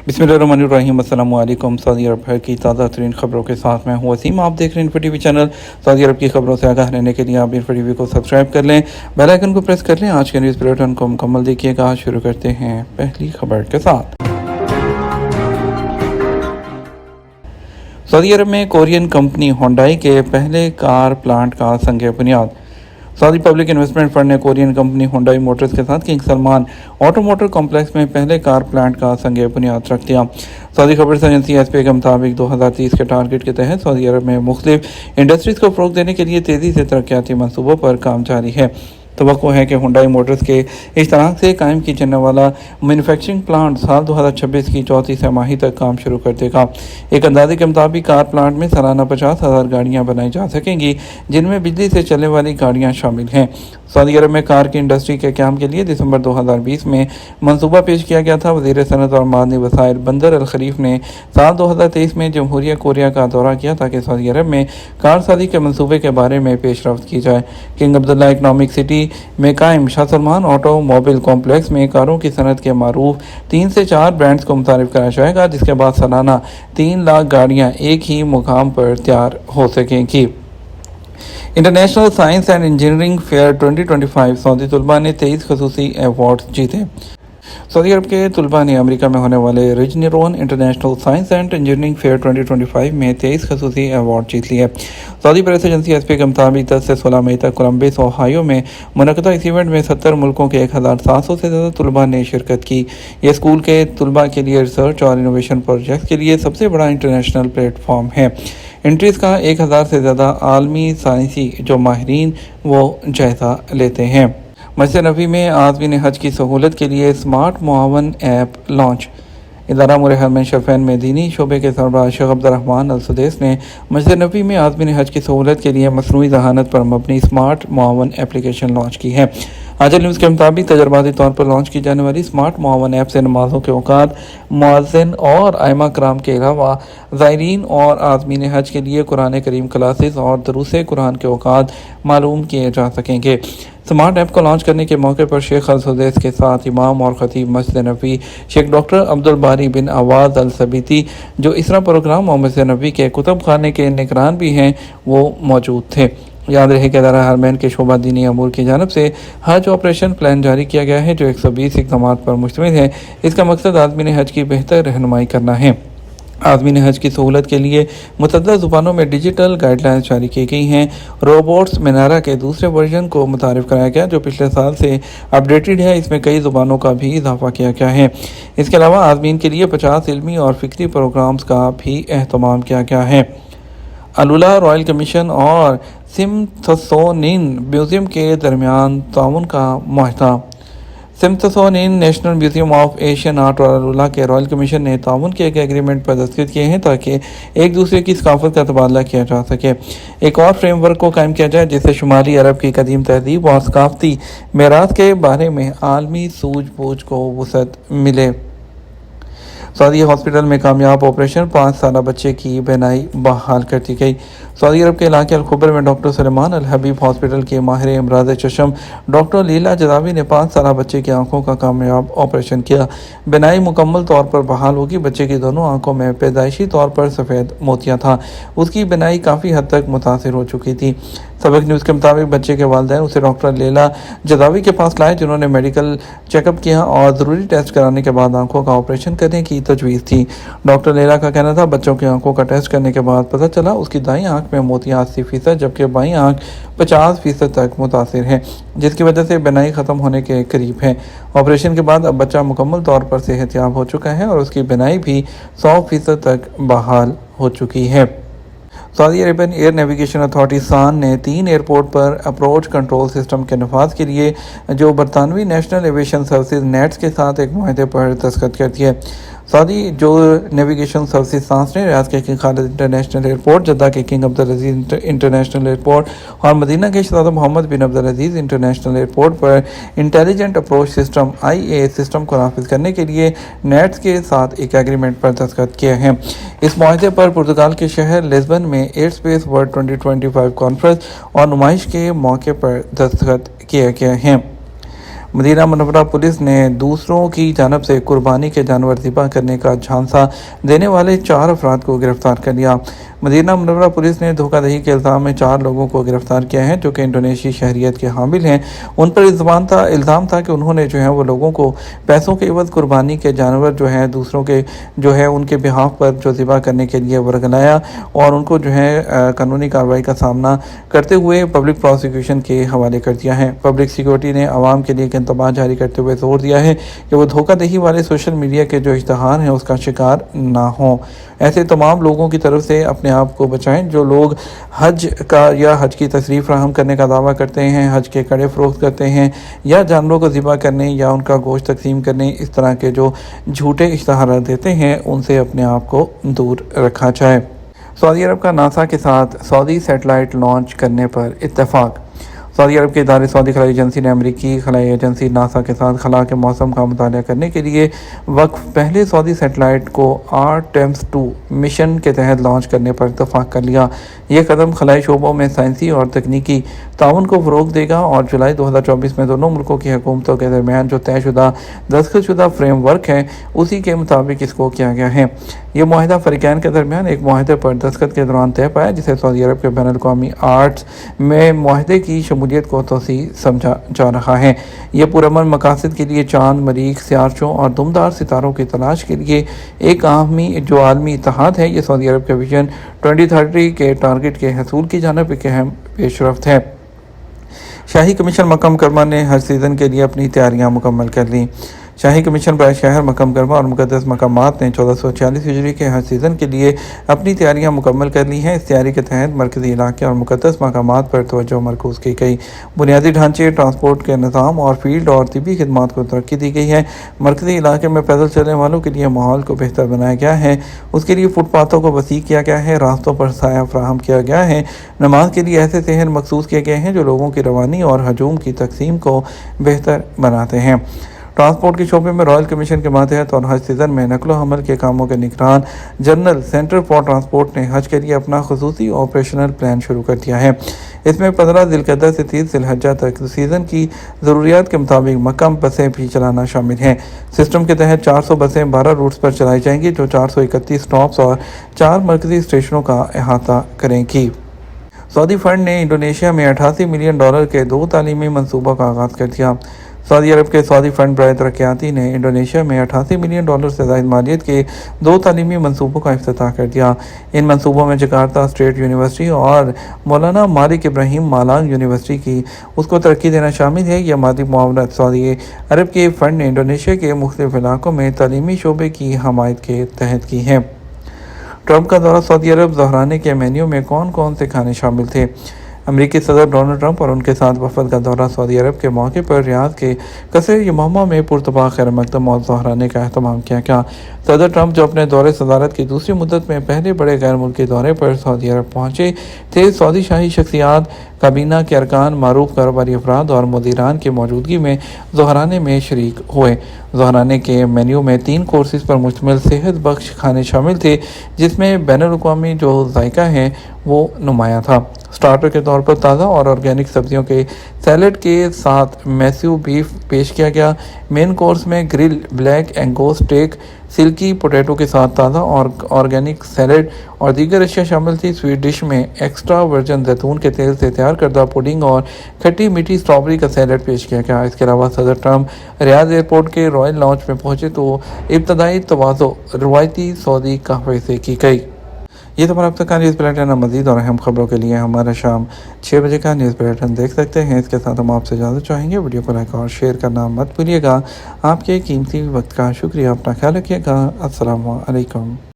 बिस्मिल्लाहिर्रहमानिर्रहीम। अस्सलाम वालेकुम। सऊदी अरब भर की ताज़ा तरीन खबरों के साथ मैं हूँ वसीम। आप देख रहे हैं इन्फो टीवी चैनल। सऊदी अरब की खबरों से आगाह रहने के लिए आप इन्फो टीवी को सब्सक्राइब कर लें, बेल आइकन को प्रेस कर लें। आज के न्यूज़ बुलेटिन को मुकम्मल देखिएगा। शुरू करते हैं पहली खबर के साथ। सऊदी अरब में कोरियन कंपनी होंडाई के पहले कार प्लांट का संग बुनियाद। सऊदी पब्लिक इन्वेस्टमेंट फंड ने कोरियन कंपनी होंडाई मोटर्स के साथ किंग सलमान ऑटोमोटर कॉम्प्लेक्स में पहले कार प्लांट का संग बुनियाद रख दिया। सऊदी खबर एजेंसी एसपी के मुताबिक 2030 के टारगेट के तहत सऊदी अरब में मुख्तलिफ इंडस्ट्रीज को फ़रोग़ देने के लिए तेज़ी से तरक्याती मनसूबों पर काम जारी है। तवक्को है कि होंडाई मोटर्स के इस तरह से कायम की जाने वाला मैन्युफैक्चरिंग प्लांट साल 2026 की चौथी तिमाही तक काम शुरू कर देगा। एक अंदाजे के मुताबिक कार प्लांट में सालाना 50,000 गाड़ियां बनाई जा सकेंगी, जिनमें बिजली से चलने वाली गाड़ियां शामिल हैं। सऊदी अरब में कार की इंडस्ट्री के क़याम के लिए दिसंबर 2020 में मंसूबा पेश किया गया था। वज़ीर सनत और मादनी वसाइल बंदर अल खलीफ ने साल 2023 में जमहूरिया कोरिया का दौरा किया ताकि सऊदी अरब में कार साजी के मंसूबे के बारे में पेशरफ्त की जाए। किंग अब्दुल्ला इकनॉमिक सिटी में कायम शाह सलमान ऑटोमोबाइल कॉम्प्लेक्स में कारों की सनत के मारूफ 3 से 4 ब्रांड्स को मुतारिफ कराया जाएगा, जिसके बाद सालाना 3 लाख गाड़ियाँ एक ही मुकाम पर तैयार हो सकेंगी। International science and engineering fair 2025 Saudi तलबा ने 23 खसूसी अवार्ड जीते। सऊदी अरब के तलबा ने अमेरिका में होने वाले Regeneron international science and engineering fair 2025 में 23 खसूसी अवार्ड जीत लिए। सऊदी प्रेस एजेंसी एसपी के मुताबिक 10 से 16 मई तक कोलंबिस ओहायो में मुनक़दा इस इवेंट में 70 मुल्कों के 1700 से ज़्यादा तलबा ने शिरकत की। यह स्कूल के तलबा के लिए रिसर्च और इनोवेशन प्रोजेक्ट के लिए सबसे बड़ा इंटरनेशनल प्लेटफॉर्म है। एंट्रीज का 1000 से ज़्यादा आलमी साइंसी जो माहिरीन वो जायज़ा लेते हैं। मस्जिद नबी में आज़मीन हज की सहूलत के लिए स्मार्ट मुआवन ऐप लॉन्च। इदारा मुरहमन शफ़ैन में दीनी शोबे के सरबराह शेख अब्दुर्रहमान अल सुदैस ने मस्जिद नबी में आज़मीन हज की सहूलत के लिए मसनूई ज़हानत पर मबनी स्मार्ट मुआवन एप्लीकेशन लॉन्च की है। आजल न्यूज़ के मुताबिक तजर्बाती तौर पर लॉन्च की जाने वाली स्मार्ट मुआवन ऐप से नमाज़ों के औकात, मुअज़्ज़िन और आइमा कराम के अलावा ज़ायरीन और आज़मीन हज के लिए कुरान करीम क्लासेस और दुरूस कुरान के औकात मालूम किए जा सकेंगे। स्मार्ट ऐप को लॉन्च करने के मौके पर शेख अल सुदैस के साथ इमाम और खतीब मस्जिद नबी शेख डॉक्टर अब्दुल बारी बिन आवाज़ अल सबीती, जो इसरा प्रोग्राम और मस्जिद नबी के कुतुब खाने के निगरान भी हैं, वो मौजूद थे। याद रहे कि इदारा हरमैन के शोबा दीनी अमूर की जानब से हज ऑपरेशन प्लान जारी किया गया है, जो 120 इक़दाम पर मुश्तमिल है। इसका मकसद आज़मीन हज की बेहतर रहनुमाई करना है। आज़मीन हज की सहूलत के लिए मुतअद्दिद ज़ुबानों में डिजिटल गाइडलाइंस जारी की गई हैं। रोबोट्स मिनारा के दूसरे वर्जन को मुतारिफ कराया गया, जो पिछले साल से अपडेटेड है। इसमें कई ज़ुबानों का भी इजाफा किया गया है। इसके अलावा आज़मीन के लिए 50 इल्मी और फ़िक्री प्रोग्राम्स का भी एहतमाम किया गया है। अलुला रॉयल कमीशन और स्मिथसोनियन म्यूज़ियम के दरमियान ताउन का मुआहदा। Smithsonian national museum of Asian art और अलुला के रॉयल कमीशन ने ताउन के एक एग्रीमेंट पर दस्तखत किए हैं ताकि एक दूसरे की सकाफत का तबादला किया जा सके। एक और फ्रेमवर्क को कायम किया जाए जिससे शुमाली अरब की कदीम तहजीब और सकाफती मेराथ के बारे में आलमी सूझबूझ को वसअत मिले। सऊदी हॉस्पिटल में कामयाब ऑपरेशन, 5 साला बच्चे की बीनाई बहाल कर दी गई। सऊदी अरब के इलाके अल-खुबर में डॉक्टर सलेमान अल हबीब हॉस्पिटल के माहिर अमराज़ चशम डॉक्टर लीला जदावी ने 5 साला बच्चे की आंखों का कामयाब ऑपरेशन किया। बीनाई मुकम्मल तौर पर बहाल होगी। बच्चे की दोनों आंखों में पैदाइशी तौर पर सफ़ेद मोतियाँ था। उसकी बीनाई काफ़ी हद तक मुतासिर हो चुकी थी। सबक न्यूज़ के मुताबिक बच्चे के वालिदैन उसे डॉक्टर लीला जदावी के पास लाए, जिन्होंने मेडिकल चेकअप किया और ज़रूरी टेस्ट कराने के बाद आंखों का ऑपरेशन करने की तजवीज़ थी। डॉक्टर लीला का कहना था, बच्चों की आंखों का टेस्ट करने के बाद पता चला उसकी दाईं आंख में मोतियाँ 80%, जबकि बाईं आंख 50% तक मुतासिर है, जिसकी वजह से बीनाई ख़त्म होने के करीब है। ऑपरेशन के बाद अब बच्चा मुकम्मल तौर पर सेहतयाब हो चुका है और उसकी बीनाई भी 100% तक बहाल हो चुकी है। Saudi Arabian air navigation authority सान ने 3 एयरपोर्ट पर अप्रोच कंट्रोल सिस्टम के नफाज के लिए जो बरतानवी नेशनल एविएशन सर्विसेज नेट्स के साथ एक मुआहदे पर दस्तखत कर दिए। सऊदी जो नेविगेशन सर्विसेज सांस ने रियाद के king Khalid international airport, Jeddah के king Abdul Aziz international airport और मदीना के शहज़ादा Mohammed bin Abdul Aziz international airport पर intelligent approach system IA system को नाफिज करने के लिए नेट्स के साथ एक एग्रीमेंट पर दस्तखत किए हैं। इस मुआहदे पर पुर्तगाल के शहर लिस्बन में एयर स्पेस वर्ल्ड 2025 कॉन्फ्रेंस और नुमाइश के मौके पर दस्तखत किए गए हैं। مدینہ منورہ پولیس نے دوسروں کی جانب سے قربانی کے جانور ذبح کرنے کا جھانسا دینے والے 4 افراد کو گرفتار کر لیا۔ مدینہ منورہ پولیس نے دھوکہ دہی کے الزام میں 4 لوگوں کو گرفتار کیا ہے جو کہ انڈونیشی شہریت کے حامل ہیں۔ ان پر الزام تھا کہ انہوں نے وہ لوگوں کو پیسوں کے عوض قربانی کے جانور دوسروں کے ان کے بہاف پر ذبح کرنے کے لیے ورگلایا اور ان کو قانونی کارروائی کا سامنا کرتے ہوئے پبلک پروسیکیوشن کے حوالے کر دیا ہے۔ پبلک سیکیورٹی نے عوام کے لیے ایک انتباہ جاری کرتے ہوئے زور دیا ہے کہ وہ دھوکہ دہی والے سوشل میڈیا کے اشتہار ہیں اس کا شکار نہ ہوں۔ ایسے تمام لوگوں کی طرف سے اپنے آپ کو بچائیں جو لوگ حج کی تصریح فراہم کرنے کا دعویٰ کرتے ہیں، حج کے کڑے فروخت کرتے ہیں یا جانوروں کو ذبح کرنے یا ان کا گوشت تقسیم کرنے اس طرح کے جو جھوٹے اشتہارات دیتے ہیں ان سے اپنے آپ کو دور رکھا جائے۔ سعودی عرب کا ناسا کے ساتھ سعودی سیٹلائٹ لانچ کرنے پر اتفاق۔ سعودی عرب کے ادارے سعودی خلائی ایجنسی نے امریکی خلائی ایجنسی ناسا کے ساتھ خلا کے موسم کا مطالعہ کرنے کے لیے وقف پہلے سعودی سیٹلائٹ کو آرٹیمس 2 مشن کے تحت لانچ کرنے پر اتفاق کر لیا۔ یہ قدم خلائی شعبوں میں سائنسی اور تکنیکی تعاون کو فروغ دے گا اور جولائی 2024 میں دونوں ملکوں کی حکومتوں کے درمیان جو طے شدہ دستخط شدہ فریم ورک ہے اسی کے مطابق اس کو کیا گیا ہے۔ یہ معاہدہ فریقین کے درمیان ایک معاہدے پر دستخط کے دوران طے پایا جسے سعودی عرب کے بین الاقوامی آرٹس میں معاہدے کی شمولیت کو توسیع سمجھا جا رہا ہے۔ یہ پرامن مقاصد کے لیے چاند، مریخ، سیارچوں اور دمدار ستاروں کی تلاش کے لیے ایک عالمی اتحاد ہے۔ یہ سعودی عرب کے ویژن 2030 کے ٹارگٹ کے حصول کی جانب ایک اہم پیش رفت ہے۔ شاہی کمیشن مکہ مکرمہ نے حج سیزن کے لیے اپنی تیاریاں مکمل کر لیں۔ شاہی کمیشن برائے شہر مکہ مکرمہ اور مقدس مقامات نے 1446 ہجری کے حج سیزن کے لیے اپنی تیاریاں مکمل کر لی ہیں۔ اس تیاری کے تحت مرکزی علاقے اور مقدس مقامات پر توجہ مرکوز کی گئی۔ بنیادی ڈھانچے، ٹرانسپورٹ کے نظام اور فیلڈ اور طبی خدمات کو ترقی دی گئی ہے۔ مرکزی علاقے میں پیدل چلنے والوں کے لیے ماحول کو بہتر بنایا گیا ہے، اس کے لیے فٹ پاتھوں کو وسیع کیا گیا ہے، راستوں پر سایہ فراہم کیا گیا ہے۔ نماز کے لیے ایسے صحن مخصوص کیے گئے ہیں جو لوگوں کی روانی اور ہجوم کی تقسیم کو بہتر بناتے ہیں۔ ٹرانسپورٹ کے شعبے میں رائل کمیشن کے ماتحت اور حج سیزن میں نقل و حمل کے کاموں کے نگران جنرل سینٹر فار ٹرانسپورٹ نے حج کے لیے اپنا خصوصی آپریشنل پلان شروع کر دیا ہے۔ اس میں 15 ذی القعدہ سے 30 ذی الحجہ تک سیزن کی ضروریات کے مطابق مکہ بسیں بھی چلانا شامل ہیں۔ سسٹم کے تحت 400 بسیں 12 روٹس پر چلائی جائیں گی جو 431 سٹاپس اور 4 مرکزی اسٹیشنوں کا احاطہ کریں گی۔ سعودی فنڈ نے انڈونیشیا میں $88 ملین کے 2 تعلیمی منصوبوں کا آغاز کر دیا۔ سعودی عرب کے سعودی فنڈ برائے ترقیاتی نے انڈونیشیا میں $88 ملین سے زائد مالیت کے 2 تعلیمی منصوبوں کا افتتاح کر دیا۔ ان منصوبوں میں جکارتا اسٹیٹ یونیورسٹی اور مولانا مالک ابراہیم مالانگ یونیورسٹی کی اس کو ترقی دینا شامل ہے۔ یہ مادی معاونت سعودی عرب کے فنڈ نے انڈونیشیا کے مختلف علاقوں میں تعلیمی شعبے کی حمایت کے تحت کی ہے۔ ٹرمپ کا دورہ سعودی عرب، ظہرانے کے مینیو میں کون سے کھانے شامل تھے؟ امریکی صدر ڈونلڈ ٹرمپ اور ان کے ساتھ وفد کا دورہ سعودی عرب کے موقع پر ریاض کے قصر یمامہ میں پرتپاک خیر مقدم اور ظہرانے کا اہتمام کیا گیا۔ صدر ٹرمپ جو اپنے دورِ صدارت کی دوسری مدت میں پہلے بڑے غیر ملکی دورے پر سعودی عرب پہنچے تھے، سعودی شاہی شخصیات، کابینہ کے ارکان، معروف کاروباری افراد اور مدیران کی موجودگی میں ظہرانے میں شریک ہوئے۔ ظہرانے کے مینیو میں 3 کورسز پر مشتمل صحت بخش کھانے شامل تھے جس میں بین الاقوامی جو ذائقہ ہے وہ نمایاں تھا۔ سٹارٹر کے طور پر تازہ اور آرگینک سبزیوں کے سیلڈ کے ساتھ میسیو بیف پیش کیا گیا۔ مین کورس میں grill black Angus steak, silky potato کے ساتھ تازہ اور آرگینک سیلڈ اور دیگر اشیاء شامل تھی۔ سویٹ ڈش میں ایکسٹرا ورجن زیتون کے تیل سے تیار کردہ پڈنگ اور کھٹی میٹھی اسٹرابری کا سیلڈ پیش کیا گیا۔ اس کے علاوہ صدر ٹرمپ ریاض ایئرپورٹ کے رائل لاؤنج میں پہنچے تو ابتدائی تواضع روایتی سعودی قہوے سے کی گئی۔ یہ تو ہمارا اب تک کا نیوز بلیٹن ہے۔ مزید اور اہم خبروں کے لیے ہمارا شام 6 بجے کا نیوز بلیٹن دیکھ سکتے ہیں۔ اس کے ساتھ ہم آپ سے اجازت چاہیں گے۔ ویڈیو کو لائک اور شیئر کرنا مت بھولیے گا۔ آپ کے قیمتی وقت کا شکریہ۔ اپنا خیال رکھیے گا۔ السلام علیکم۔